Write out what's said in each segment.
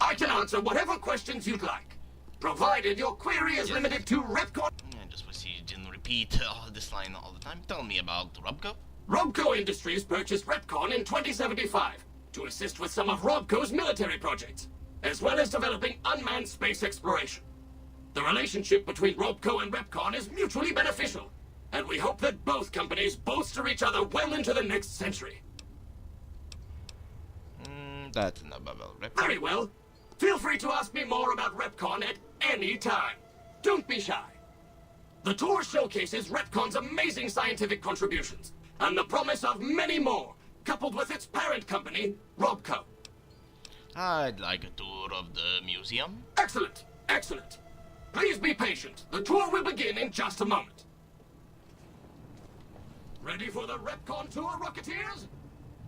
I can answer whatever questions you'd like, provided your query is limited to Repcon. I just wish you didn't repeat this line all the time. Tell me about Robco. Robco Industries purchased Repcon in 2075 to assist with some of Robco's military projects, as well as developing unmanned space exploration. The relationship between Robco and Repcon is mutually beneficial, and we hope that both companies bolster each other well into the next century. That's enough about Repcon. Very well. Feel free to ask me more about Repcon at any time. Don't be shy. The tour showcases Repcon's amazing scientific contributions, and the promise of many more, coupled with its parent company, Robco. I'd like a tour of the museum. Excellent, excellent. Please be patient. The tour will begin in just a moment. Ready for the Repcon tour, Rocketeers?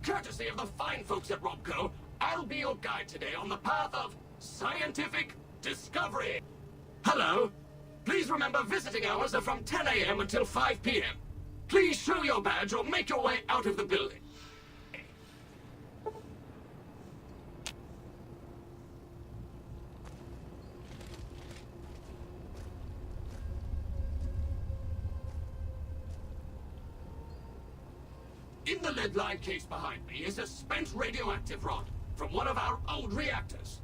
Courtesy of the fine folks at Robco, I'll be your guide today on the path of scientific discovery. Hello. Please remember visiting hours are from 10 a.m. until 5 p.m. Please show your badge or make your way out of the building. In the lead-lined case behind me is a spent radioactive rod from one of our old reactors.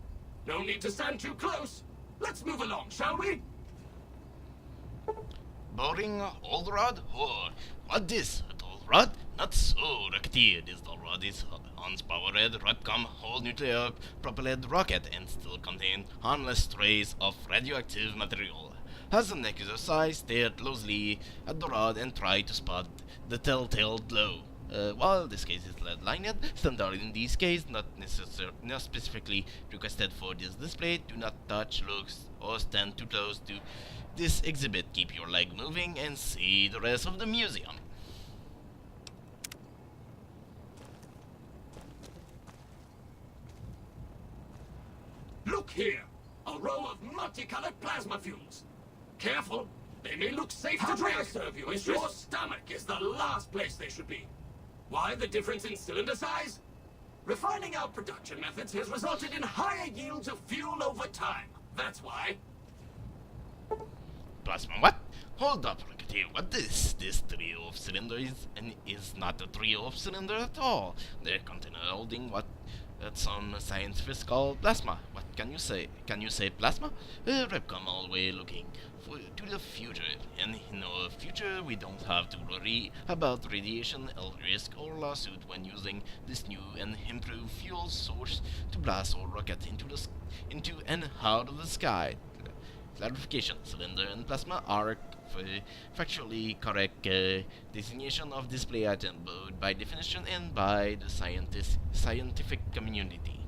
No need to stand too close. Let's move along, shall we? Boring old rod? Oh, what this? An old rod? Not so, Rocketeer. This old rod is unpowered Repcom whole nuclear propelled rocket and still contain harmless trace of radioactive material. As an exercise, stare closely at the rod and try to spot the telltale glow. While this case is lead-lined, standard in this case, not specifically requested for this display, do not touch, look, or stand too close to this exhibit. Keep your leg moving and see the rest of the museum. Look here! A row of multicolored plasma fuels. Careful, they may look safe to drink. How may I serve you? Your stomach is the last place they should be. Why the difference in cylinder size? Refining our production methods has resulted in higher yields of fuel over time. That's why. Plasma what? Hold up, Rocketeer, what is this trio of cylinders? And is not a trio of cylinders at all. They're container holding what some scientists call plasma. What can you say? Can you say plasma? Repcom always looking to the future, and in the future we don't have to worry about radiation, health risk, or lawsuit when using this new and improved fuel source to blast our rocket into and out of the sky. Clarification: cylinder and plasma are factually correct designation of display item, both by definition and by the scientific community.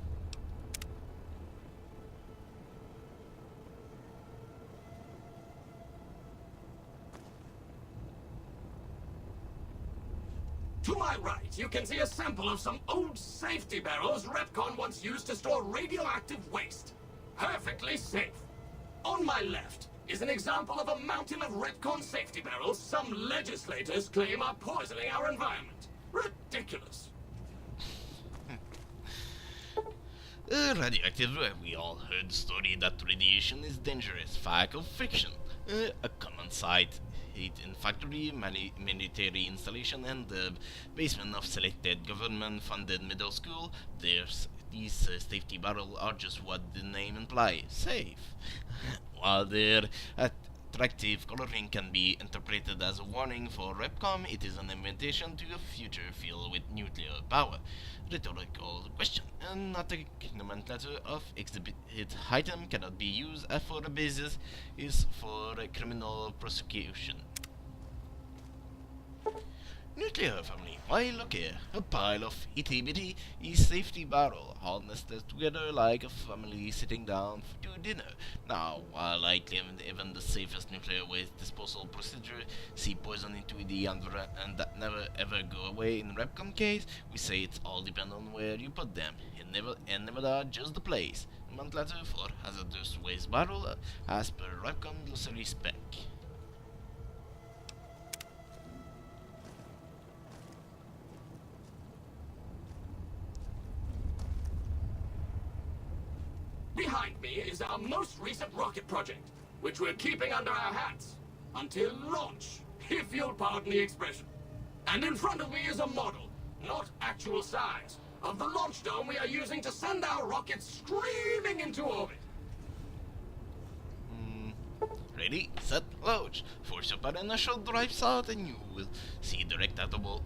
To my right, you can see a sample of some old safety barrels Repcon once used to store radioactive waste. Perfectly safe. On my left is an example of a mountain of Repcon safety barrels some legislators claim are poisoning our environment. Ridiculous. Radioactive, we all heard the story that radiation is dangerous. Fact or fiction? A common sight. It in factory, military installation, and the basement of selected government-funded middle school. These safety barrels are just what the name implies, safe. While their attractive coloring can be interpreted as a warning for Repcom, it is an invitation to a future filled with nuclear power. Rhetorical question, and not a nomenclature of exhibit item cannot be used for a basis is for a criminal prosecution. Nuclear family, why look here, a pile of itty-bitty safety barrel, all nested together like a family sitting down to dinner. Now, while I claim even the safest nuclear waste disposal procedure see poison into the environment and that never ever go away in Repcom case, we say it's all depend on where you put them, and never just the place. Nomenclature for hazardous waste barrel as per Repcom glossary spec. behind me is our most recent rocket project, which we're keeping under our hats until launch, if you'll pardon the expression. And in front of me is a model, not actual size, of the launch dome we are using to send our rockets screaming into orbit. Ready, set, launch. Force your initial drives out and you will see the retractable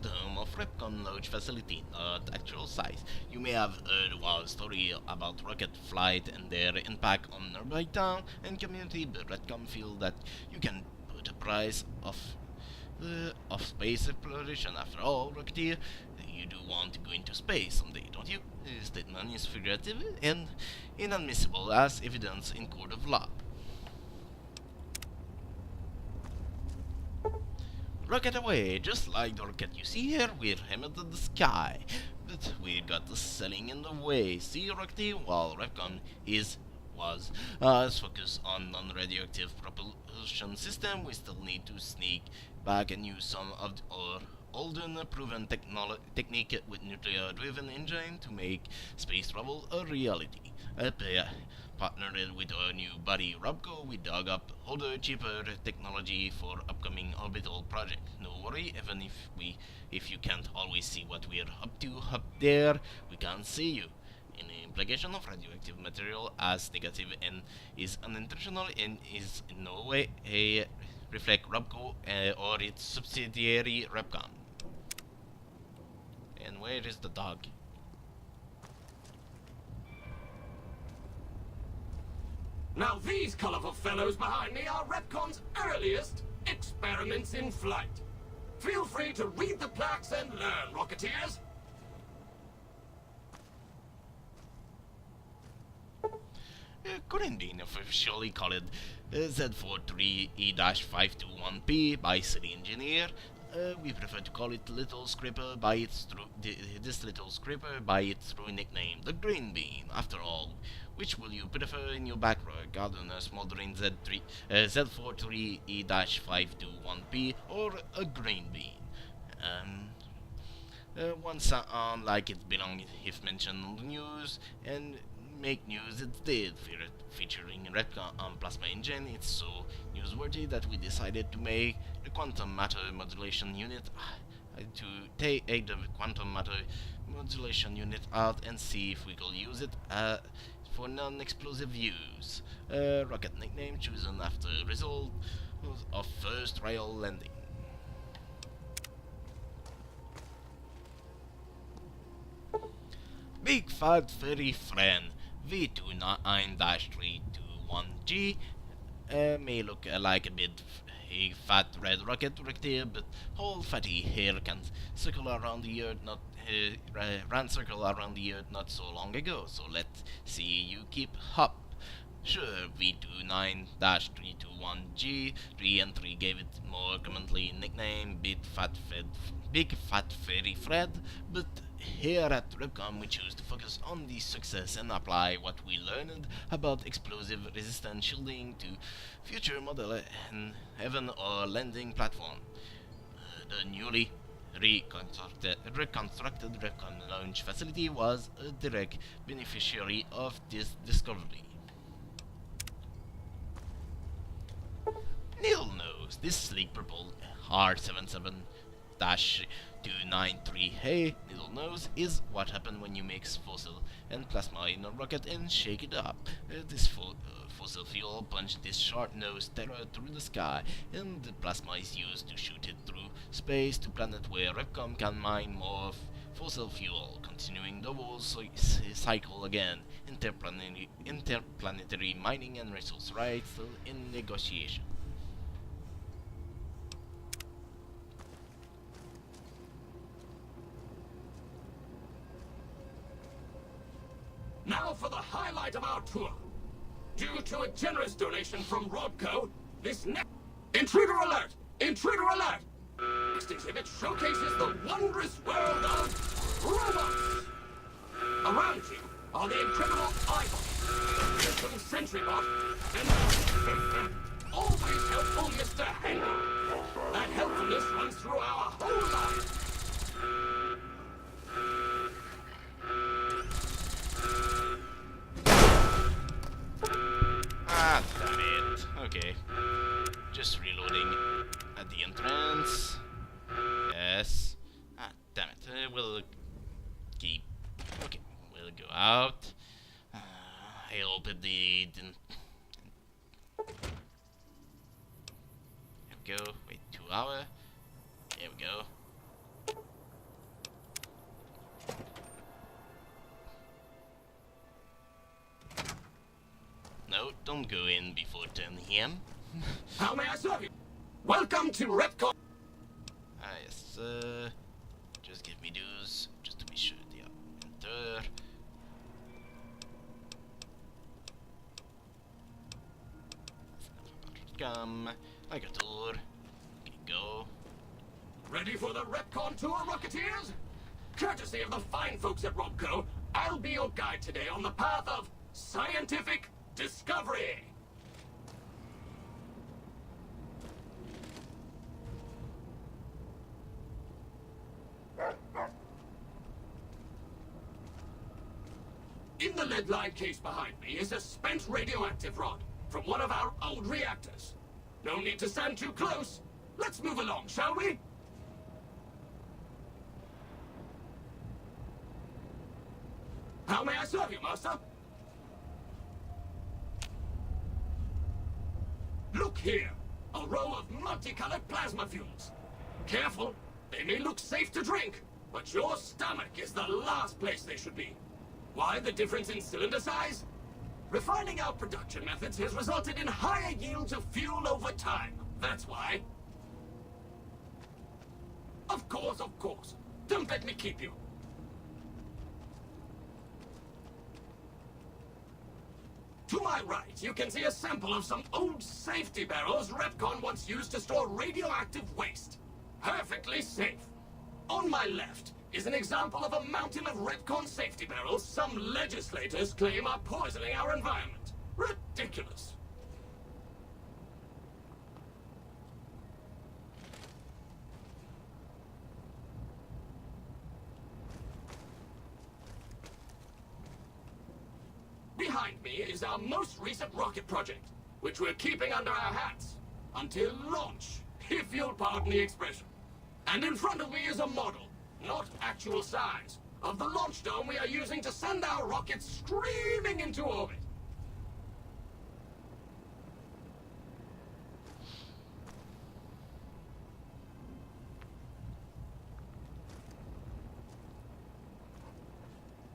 dome of Repcon launch facility, not actual size. You may have heard a wild story about rocket flight and their impact on nearby town and community, but Repcon feel that you can put a price of space exploration. After all, Rocketeer, you do want to go into space someday, don't you? The statement is figurative and inadmissible as evidence in court of law. Rocket away, just like the rocket you see here, we're aimed at the sky. But we got the sailing in the way. See, Rocketeer, while Repcon was focused on non-radioactive propulsion system, we still need to sneak back and use some of our older proven technique with nuclear-driven engine to make space travel a reality. Partnered with our new buddy Robco, we dug up older, cheaper technology for upcoming orbital project. No worry, even if you can't always see what we're up to up there, we can see you. Any implication of radioactive material as negative and is unintentional and is in no way reflect Robco or its subsidiary Repcon. And where is the dog? Now these colorful fellows behind me are Repcon's earliest experiments in flight. Feel free to read the plaques and learn, Rocketeers. Currently officially called Z43E-521P by city engineer. We prefer to call it Little Scraper by its this Little Scraper by its true nickname, the Green Bean. After all, which will you prefer in your backyard garden, a smoldering Z43E-521P or a green bean? One sound like it belonged if mentioned on the news, and make news it did, featuring Repcon on Plasma Engine. It's so newsworthy that we decided to make the quantum matter modulation unit to take the quantum matter modulation unit out and see if we could use it for non-explosive use. Rocket nickname chosen after result of first trial landing. Big fat furry friend V29-321G may look like a bit a fat red rocket here, but whole fatty hair can circle around the earth ran circle around the earth not so long ago. So let's see you keep up. Sure, V29-321G 3 and 3 gave it more commonly nickname Big Fat Fairy Fred, but here at Repcon we choose to focus on the success and apply what we learned about explosive resistant shielding to future model and even our landing platform. The newly reconstructed Repcon launch facility was a direct beneficiary of this discovery. Needle nose, this sleek purple R77-293A needle nose is what happened when you mix fossil and plasma in a rocket and shake it up. This fossil fuel punched this short-nosed terror through the sky, and the plasma is used to shoot it through space to planet where Repcon can mine more fossil fuel, continuing the whole cycle again. Interplanetary mining and resource rights still in negotiation. Now for the highlight of our tour. Due to a generous donation from Robco, this next... Intruder alert! Intruder alert! Next exhibit showcases the wondrous world of robots. Around you are the incredible iBots, the little sentry bot, and always helpful Mr. Handy. That helpfulness runs through our whole lives. Okay. Just reloading at the entrance. Yes. Ah, damn it. We'll keep. Okay, we'll go out. I hope it didn't. There we go. Wait, 2 hours. There we go. No, don't go in before 10 a.m. How may I serve you? Welcome to Retcon. Ah, yes. Just give me those, just to be sure. Yeah, enter. Come, like a tour. Okay, go. Ready for the Retcon tour, Rocketeers? Courtesy of the fine folks at Robco, I'll be your guide today on the path of scientific discovery. In the lead-lined case behind me is a spent radioactive rod from one of our old reactors. No need to stand too close. Let's move along, shall we? How may I serve you, Master? Look here, a row of multicolored plasma fuels. Careful, they may look safe to drink, but your stomach is the last place they should be. Why the difference in cylinder size? Refining our production methods has resulted in higher yields of fuel over time. That's why. Of course, of course. Don't let me keep you. To my right, you can see a sample of some old safety barrels Repcon once used to store radioactive waste. Perfectly safe. On my left is an example of a mountain of Repcon safety barrels some legislators claim are poisoning our environment. Ridiculous. Behind me is our most recent rocket project, which we're keeping under our hats until launch, if you'll pardon the expression. And in front of me is a model, not actual size, of the launch dome we are using to send our rockets screaming into orbit.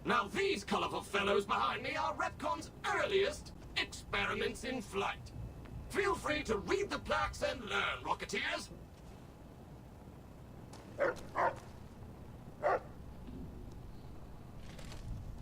Now these colorful fellows behind me are Repcon's earliest experiments in flight. Feel free to read the plaques and learn, Rocketeers.